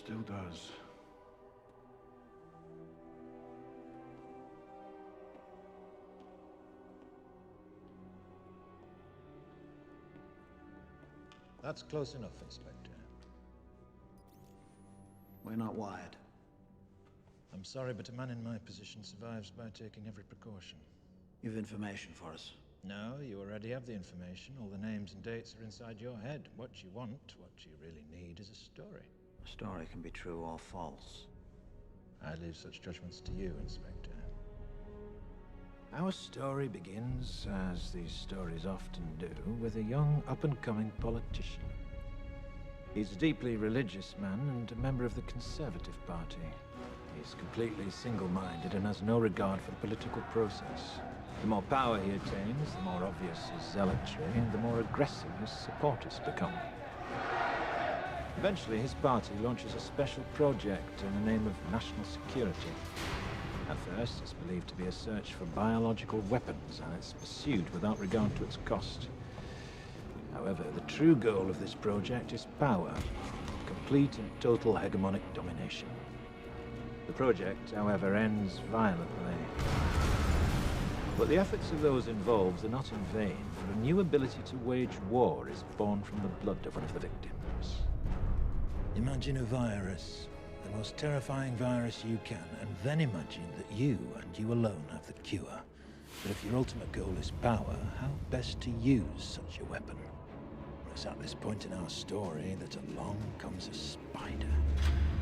Still does. That's close enough, Inspector. We're not wired. I'm sorry, but a man in my position survives by taking every precaution. You've information for us. No, you already have the information. All the names and dates are inside your head. What you want, what you really need, is a story. A story can be true or false. I leave such judgments to you, Inspector. Our story begins, as these stories often do, with a young, up-and-coming politician. He's a deeply religious man and a member of the Conservative Party. He's completely single-minded and has no regard for the political process. The more power he attains, the more obvious his zealotry, and the more aggressive his supporters become. Eventually, his party launches a special project in the name of national security. At first, it's believed to be a search for biological weapons, and it's pursued without regard to its cost. However, the true goal of this project is power, complete and total hegemonic domination. The project, however, ends violently. But the efforts of those involved are not in vain, for a new ability to wage war is born from the blood of one of the victims. Imagine a virus, the most terrifying virus you can, and then imagine that you, and you alone, have the cure. But if your ultimate goal is power, how best to use such a weapon? It's at this point in our story that along comes a spider.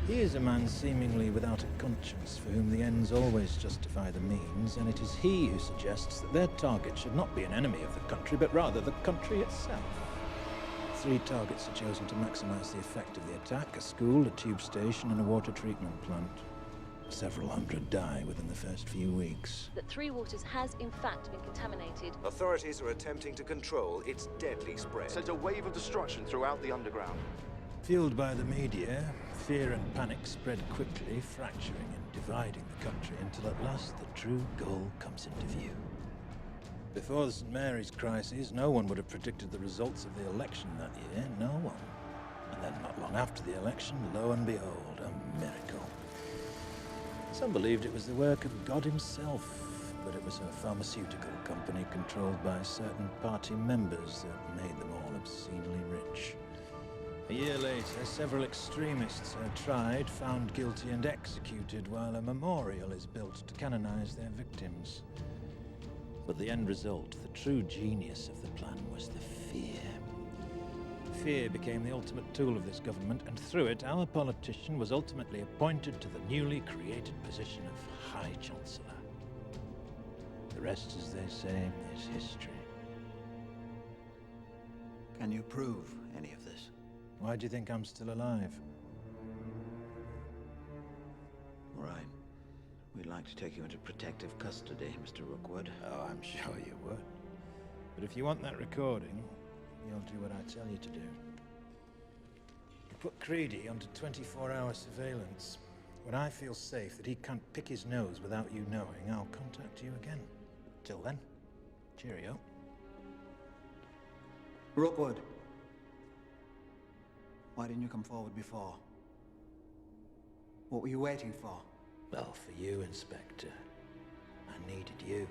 He is a man seemingly without a conscience, for whom the ends always justify the means, and it is he who suggests that their target should not be an enemy of the country, but rather the country itself. 3 targets are chosen to maximize the effect of the attack: a school, a tube station, and a water treatment plant. Several hundred die within the first few weeks. That Three Waters has, in fact, been contaminated. Authorities are attempting to control its deadly spread. Sends a wave of destruction throughout the underground. Fueled by the media, fear and panic spread quickly, fracturing and dividing the country until at last the true goal comes into view. Before the St. Mary's crisis, no one would have predicted the results of the election that year, no one. And then not long after the election, lo and behold, a miracle. Some believed it was the work of God himself, but it was a pharmaceutical company controlled by certain party members that made them all obscenely rich. A year later, several extremists are tried, found guilty and executed, while a memorial is built to canonize their victims. But the end result, the true genius of the plan, was the fear. Fear became the ultimate tool of this government, and through it, our politician was ultimately appointed to the newly created position of High Chancellor. The rest, as they say, is history. Can you prove any of this? Why do you think I'm still alive? All right. We'd like to take you into protective custody, Mr. Rookwood. Oh, I'm sure you would. But if you want that recording, you'll do what I tell you to do. You put Creedy under 24-hour surveillance. When I feel safe that he can't pick his nose without you knowing, I'll contact you again. Till then, cheerio. Rookwood. Why didn't you come forward before? What were you waiting for? Well, for you, Inspector. I needed you.